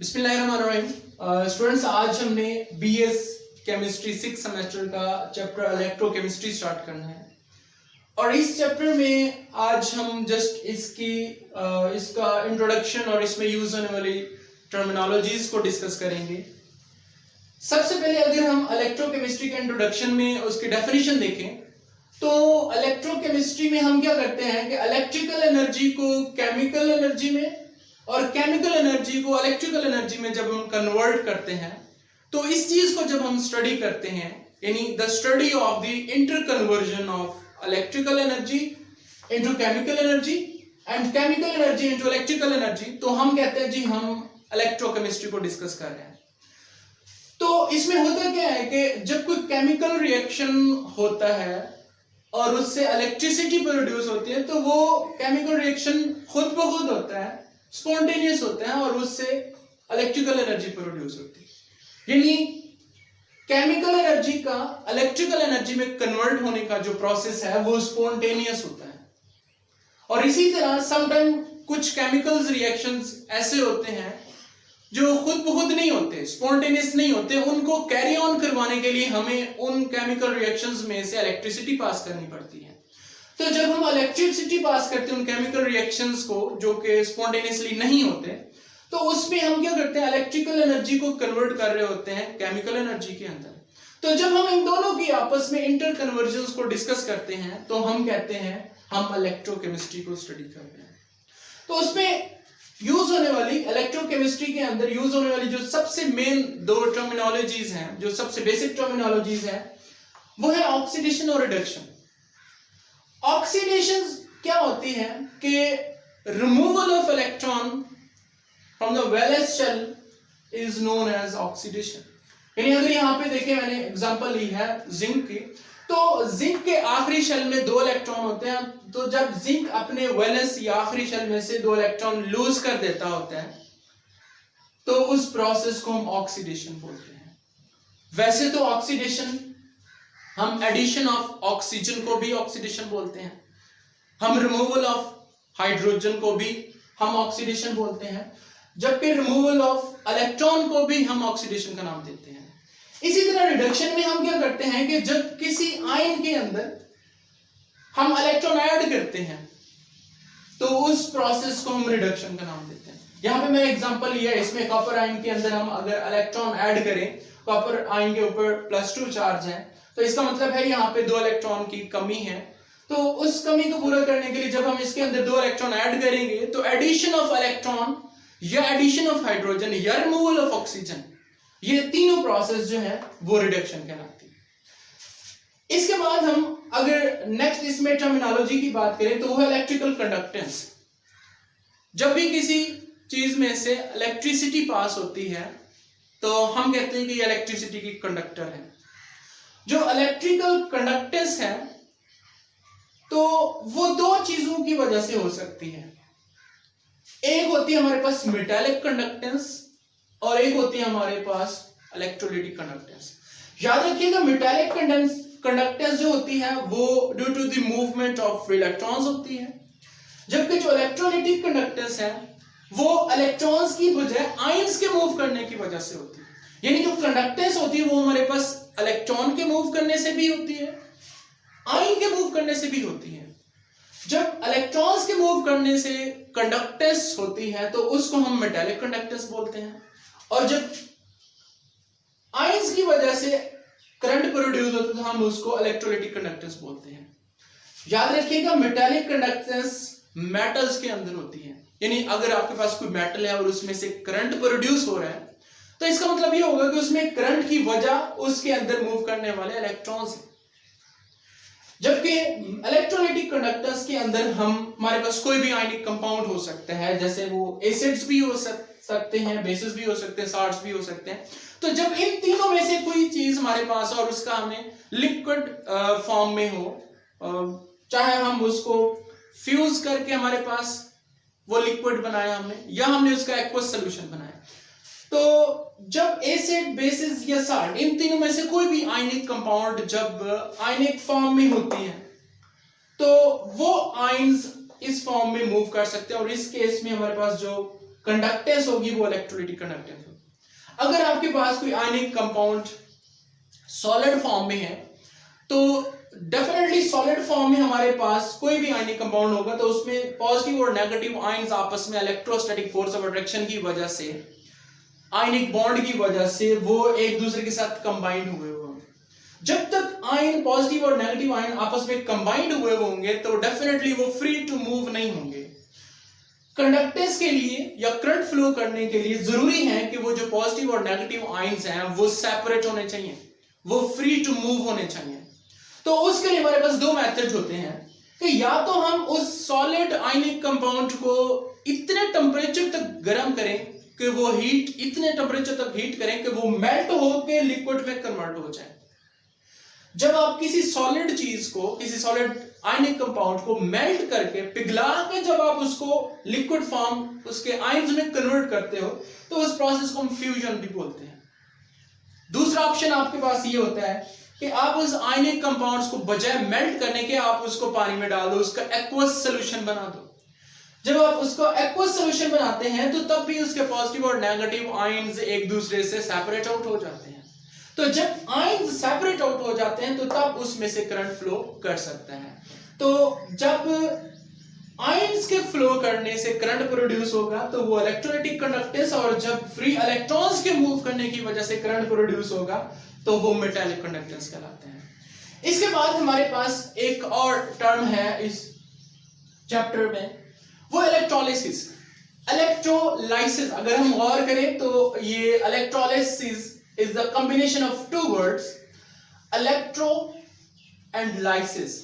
बिस्मिल्लाहिर्रहमानिर्रहीम। स्टूडेंट्स, आज हमने बीएस केमिस्ट्री 6 सेमेस्टर का चैप्टर इलेक्ट्रोकेमिस्ट्री स्टार्ट करना है और इस चैप्टर में आज हम जस्ट इसका इंट्रोडक्शन और इसमें यूज होने वाली टर्मिनोलॉजीज को डिस्कस करेंगे। सबसे पहले अगर हम इलेक्ट्रोकेमिस्ट्री के इंट्रोडक्शन में उसकी डेफिनेशन देखें तो इलेक्ट्रोकेमिस्ट्री में हम क्या करते हैं कि इलेक्ट्रिकल एनर्जी को केमिकल एनर्जी में और केमिकल एनर्जी को इलेक्ट्रिकल एनर्जी में जब हम कन्वर्ट करते हैं तो इस चीज को जब हम स्टडी करते हैं, यानी the study of the inter conversion of electrical energy into chemical energy and chemical energy into electrical energy, तो हम कहते हैं जी हम इलेक्ट्रोकेमिस्ट्री को डिस्कस कर रहे हैं। तो इसमें होता क्या है कि जब कोई केमिकल रिएक्शन होता है और उससे इलेक्ट्रिसिटी प्रोड्यूस होती है तो वो केमिकल रिएक्शन खुद ब खुद होता है, स्पॉन्टेनियस होता है और उससे इलेक्ट्रिकल एनर्जी प्रोड्यूस होती है। यानी केमिकल एनर्जी का इलेक्ट्रिकल एनर्जी में कन्वर्ट होने का जो प्रोसेस है वो स्पॉन्टेनियस होता है। और इसी तरह समटाइम कुछ केमिकल्स रिएक्शंस ऐसे होते हैं जो खुद ब खुद नहीं होते, स्पॉन्टेनियस नहीं होते, उनको कैरी ऑन करवाने के लिए हमें उन केमिकल रिएक्शंस में से इलेक्ट्रिसिटी पास करनी पड़ती है। तो जब हम इलेक्ट्रिसिटी पास करते हैं उन केमिकल रिएक्शंस को जो कि स्पॉन्टेनियसली नहीं होते, तो उसमें हम क्या करते हैं, इलेक्ट्रिकल एनर्जी को कन्वर्ट कर रहे होते हैं केमिकल एनर्जी के अंदर। तो जब हम इन दोनों की आपस में इंटर कन्वर्जन्स को डिस्कस करते हैं तो हम कहते हैं हम इलेक्ट्रोकेमिस्ट्री को स्टडी कर रहे हैं। तो उसमें यूज होने वाली इलेक्ट्रोकेमिस्ट्री के अंदर यूज होने वाली जो सबसे मेन दो टर्मिनोलॉजीज हैं, जो सबसे बेसिक टर्मिनोलॉजीज हैं, वो है ऑक्सीडेशन और रिडक्शन। ऑक्सीडेशन क्या होती है कि removal of electron from the valence shell is known as oxidation. यानी अगर यहां पे देखें, मैंने एग्जांपल ली है जिंक की, तो जिंक के आखिरी शेल में 2 इलेक्ट्रॉन होते हैं। तो जब जिंक अपने वैलेंस या आखिरी शेल में से 2 इलेक्ट्रॉन लूज कर देता होता है तो उस प्रोसेस को हम ऑक्सीडेशन बोलते हैं। वैसे तो ऑक्सीडेशन हम एडिशन ऑफ ऑक्सीजन को भी ऑक्सीडेशन बोलते हैं, हम रिमूवल ऑफ हाइड्रोजन को भी हम ऑक्सीडेशन बोलते हैं, जबकि रिमूवल ऑफ इलेक्ट्रॉन को भी हम ऑक्सीडेशन का नाम देते हैं। इसी तरह रिडक्शन में हम क्या करते हैं कि जब किसी आयन के अंदर हम इलेक्ट्रॉन ऐड करते हैं तो उस प्रोसेस को हम रिडक्शन का नाम देते हैं। यहां पे मैंने एग्जांपल लिया है, इसमें कॉपर आयन के अंदर हम अगर इलेक्ट्रॉन ऐड करें, कॉपर आयन के ऊपर +2 चार्ज है, तो इसका मतलब है यहाँ पे 2 इलेक्ट्रॉन की कमी है। तो उस कमी को पूरा करने के लिए जब हम इसके अंदर 2 इलेक्ट्रॉन ऐड करेंगे तो एडिशन ऑफ इलेक्ट्रॉन या एडिशन ऑफ हाइड्रोजन या रिमूवल ऑफ ऑक्सीजन, ये तीनों प्रोसेस जो है वो रिडक्शन कहलाती है। इसके बाद हम अगर नेक्स्ट इसमें टर्मिनोलॉजी की बात करें तो वो है इलेक्ट्रिकल कंडक्टेंस। जब भी किसी चीज में से इलेक्ट्रिसिटी पास होती है तो हम कहते हैं कि ये इलेक्ट्रिसिटी की कंडक्टर है। जो इलेक्ट्रिकल कंडक्टेंस है तो वो 2 चीजों की वजह से हो सकती है। एक होती है हमारे पास मेटालिक कंडक्टेंस और एक होती है हमारे पास इलेक्ट्रोलाइटिक कंडक्टेंस। याद रखिएगा, मेटालिक कंडक्टेंस जो होती है वो due to the movement of electrons होती है, जबकि जो इलेक्ट्रोलाइटिक कंडक्टेंस है वो इलेक्ट्रॉन्स की बजाय आयंस के मूव करने की वजह से होती है। यानी जो कंडक्टेंस होती है वो हमारे पास इलेक्ट्रॉन के मूव करने से भी होती है, आयन के मूव करने से भी होती है। जब इलेक्ट्रॉन्स के मूव करने से कंडक्टेंस होती है तो उसको हम मेटालिक कंडक्टेंस बोलते हैं, और जब आयंस की वजह से करंट प्रोड्यूस होता है तो हम उसको इलेक्ट्रोलाइटिक कंडक्टेंस बोलते हैं। याद रखिएगा, मेटालिक कंडक्टेंस मेटल्स के अंदर होती है। यानी अगर आपके पास कोई मेटल है और उसमें से करंट प्रोड्यूस हो रहा है तो इसका मतलब ये होगा कि उसमें करंट की वजह उसके अंदर मूव करने वाले इलेक्ट्रॉन्स हैं। जबकि इलेक्ट्रोलाइटिक कंडक्टेंस के अंदर हमारे पास कोई भी आयनिक कंपाउंड हो सकता है, जैसे वो एसिड्स भी हो सकते हैं, बेसिस भी हो सकते हैं, सॉल्ट्स भी हो सकते हैं। तो जब इन तीनों में से कोई चीज हमारे पास और उसका हमें लिक्विड फॉर्म में हो, चाहे हम उसको फ्यूज करके हमारे पास वो लिक्विड बनाया हमने, या हमने उसका एक्वस सोल्यूशन बनाया, तो जब एसिड, बेसिस या सॉल्ट, इन तीनों में से कोई भी आयनिक कंपाउंड जब आयनिक फॉर्म में होती है तो वो आयंस इस फॉर्म में मूव कर सकते हैं। और इस केस में हमारे पास जो कंडक्टेंस होगी वो इलेक्ट्रोलाइटिक कंडक्टेंस होगी। अगर आपके पास कोई आयनिक कंपाउंड सॉलिड फॉर्म में है तो डेफिनेटली सॉलिड फॉर्म में हमारे पास कोई भी आयनिक कंपाउंड होगा तो उसमें पॉजिटिव और नेगेटिव आयंस आपस में इलेक्ट्रोस्टैटिक फोर्स ऑफ अट्रैक्शन की वजह से, आयनिक बॉन्ड की वजह से वो एक दूसरे के साथ कंबाइंड हुए होंगे। जब तक आयन पॉजिटिव और नेगेटिव आयन आपस में कंबाइंड हुए होंगे तो डेफिनेटली वो फ्री टू मूव नहीं होंगे। कंडक्टेंस के लिए या करंट फ्लो करने के लिए जरूरी है कि वो जो पॉजिटिव और नेगेटिव आयंस हैं वो सेपरेट होने चाहिए, वो फ्री टू मूव होने चाहिए। तो उसके लिए हमारे पास दो मेथड होते हैं कि या तो हम उस सॉलिड आयनिक कंपाउंड को इतने टेम्परेचर तक गर्म करें कि वो हीट, इतने टेम्परेचर तक हीट करें कि वो मेल्ट होकर लिक्विड में कन्वर्ट हो जाए। जब आप किसी सॉलिड चीज को, किसी सॉलिड आयनिक कंपाउंड को मेल्ट करके, पिघला के जब आप उसको लिक्विड फॉर्म, उसके आयंस में कन्वर्ट करते हो तो उस प्रोसेस को हम फ्यूजन भी बोलते हैं। दूसरा ऑप्शन आपके पास ये होता है कि आप उस आयनिक कंपाउंड्स को बजाय मेल्ट करने के आप उसको पानी में डाल दो, उसका एक्वस सोल्यूशन बना दो। जब आप उसको एक्वस सोल्यूशन बनाते हैं तो तब भी उसके पॉजिटिव और नेगेटिव आयंस एक दूसरे से सेपरेट आउट हो जाते हैं। तो जब आयंस सेपरेट आउट हो जाते हैं तो तब उसमें से करंट फ्लो कर सकता है। तो जब आयंस के फ्लो करने से करंट प्रोड्यूस होगा तो वो इलेक्ट्रोलाइटिक कंडक्टेंस, और जब फ्री इलेक्ट्रॉन्स के मूव करने की वजह से करंट प्रोड्यूस होगा तो वो मेटालिक कंडक्टेंस कहलाते हैं। इसके बाद हमारे पास एक और टर्म है इस चैप्टर में, वो इलेक्ट्रोलिसिस। इलेक्ट्रोलाइसिस अगर हम गौर करें तो ये electrolysis is the combination of two words, electro and lysis।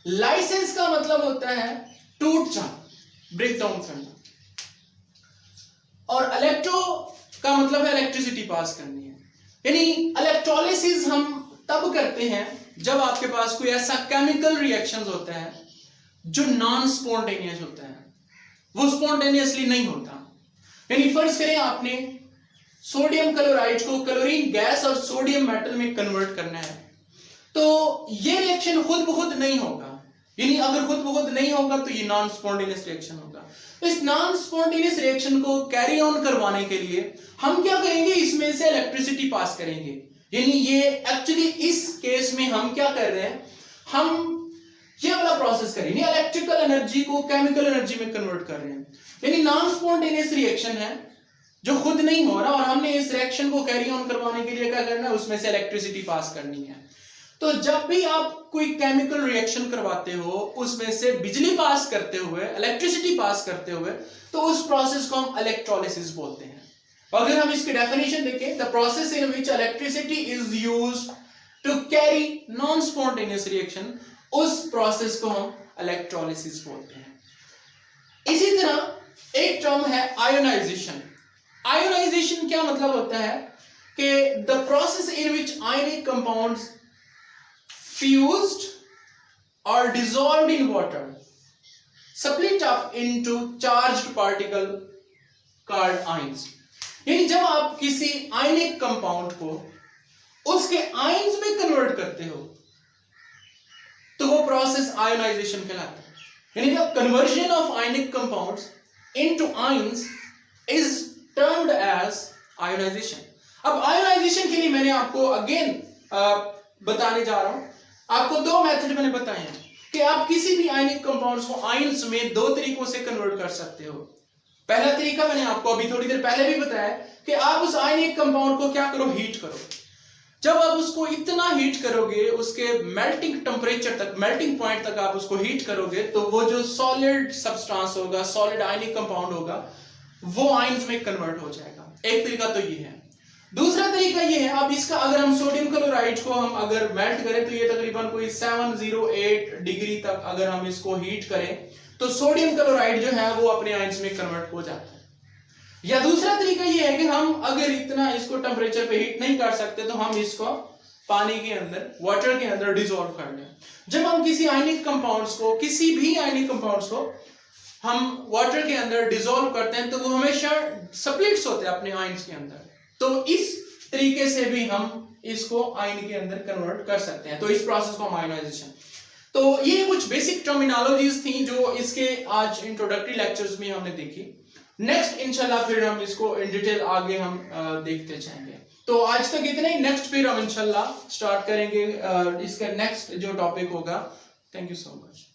lysis का मतलब होता है टूट जाना, ब्रेक डाउन करना, और इलेक्ट्रो का मतलब है इलेक्ट्रिसिटी पास करनी है। यानी इलेक्ट्रोलिसिस हम तब करते हैं जब आपके पास कोई ऐसा केमिकल रिएक्शंस होता है जो नॉन स्पॉन्टेनियस होता है, वो स्पॉन्टेनियसली नहीं होता। यानी फर्ज करें आपने सोडियम क्लोराइड को क्लोरीन गैस और सोडियम मेटल में कन्वर्ट करना है, तो ये रिएक्शन खुद ब खुद नहीं होगा। यानी अगर खुद ब खुद नहीं होगा तो ये नॉन स्पॉन्टेनियस रिएक्शन होगा। इस नॉन स्पॉन्टेनियस रिएक्शन को कैरी ऑन करवाने के लिए हम क्या करेंगे, इसमें से इलेक्ट्रिसिटी पास करेंगे। यानी ये एक्चुअली इस केस में हम क्या कर रहे हैं, हम ये वाला प्रोसेस करेंगे, इलेक्ट्रिकल एनर्जी को केमिकल एनर्जी में कन्वर्ट कर रहे हैं। यानी नॉन स्पॉन्टेनियस रिएक्शन है जो खुद नहीं हो रहा, और हमने इस रिएक्शन को कैरी ऑन करवाने के लिए क्या करना है, उसमें से इलेक्ट्रिसिटी पास करनी है। तो जब भी आप कोई केमिकल रिएक्शन करवाते हो, उसमें से बिजली पास करते हुए, इलेक्ट्रिसिटी पास करते हुए, तो उस प्रोसेस को हम इलेक्ट्रोलिसिस बोलते हैं। अगर हम इसकी डेफिनेशन देखें, the process in which electricity is used to carry non spontaneous reaction, उस प्रोसेस को हम इलेक्ट्रोलिसिस बोलते हैं। इसी तरह एक टर्म है आयोनाइजेशन। आयोनाइजेशन क्या मतलब होता है कि the process in which ionic compounds fused or dissolved in water split up into charged particle called ions। यानी जब आप किसी आयनिक कंपाउंड को उसके आयंस में कन्वर्ट करते हो तो वो प्रोसेस आयोनाइजेशन कहलाता है। यानी the conversion of ionic compounds into ions is termed as ionisation. अब आयोनाइजेशन के लिए मैंने आपको अगेन बताने जा रहा हूं। आपको दो मेथड मैंने बताए हैं कि आप किसी भी आयनिक कंपाउंड्स को आयंस में दो तरीकों से कन्वर्ट कर सकते हो। पहला तरीका मैंने आपको अभी थोड़ी देर पहले भी बताया कि आप उस आयनिक कंपाउंड को क्या करो, हीट करो। जब आप उसको इतना हीट करोगे, उसके मेल्टिंग टेम्परेचर तक, मेल्टिंग पॉइंट तक आप उसको हीट करोगे, तो वो जो सॉलिड सब्सटेंस होगा, सॉलिड आयनिक कंपाउंड होगा, वो आयंस में कन्वर्ट हो जाएगा। एक तरीका तो ये है। दूसरा तरीका ये है, अब इसका अगर हम सोडियम क्लोराइड को हम अगर मेल्ट करें तो ये तकरीबन कोई 708 डिग्री तक अगर हम इसको हीट करें तो सोडियम क्लोराइड जो है वो अपने आयंस में कन्वर्ट हो जाता है। या दूसरा तरीका ये है कि हम अगर इतना इसको टेम्परेचर पे हीट नहीं कर सकते तो हम इसको पानी के अंदर, वाटर के अंदर डिसॉल्व कर लें। जब हम किसी आयनिक कंपाउंड्स को, किसी भी आयनिक कंपाउंड्स को हम वाटर के अंदर डिसॉल्व करते हैं तो वो हमेशा स्प्लिट्स होते हैं अपने आयंस के अंदर। तो इस तरीके से भी हम इसको आयन के अंदर कन्वर्ट कर सकते हैं। तो इस प्रोसेस को हम आयोनाइजेशन। तो ये कुछ बेसिक टर्मिनोलॉजीज थी जो इसके आज इंट्रोडक्टरी लेक्चर्स में हमने देखी। नेक्स्ट इंशाल्लाह फिर हम इसको इन डिटेल आगे हम देखते जाएंगे। तो आज तक इतना ही, नेक्स्ट फिर हम इंशाल्लाह स्टार्ट करेंगे इसका नेक्स्ट जो टॉपिक होगा। Thank you so much.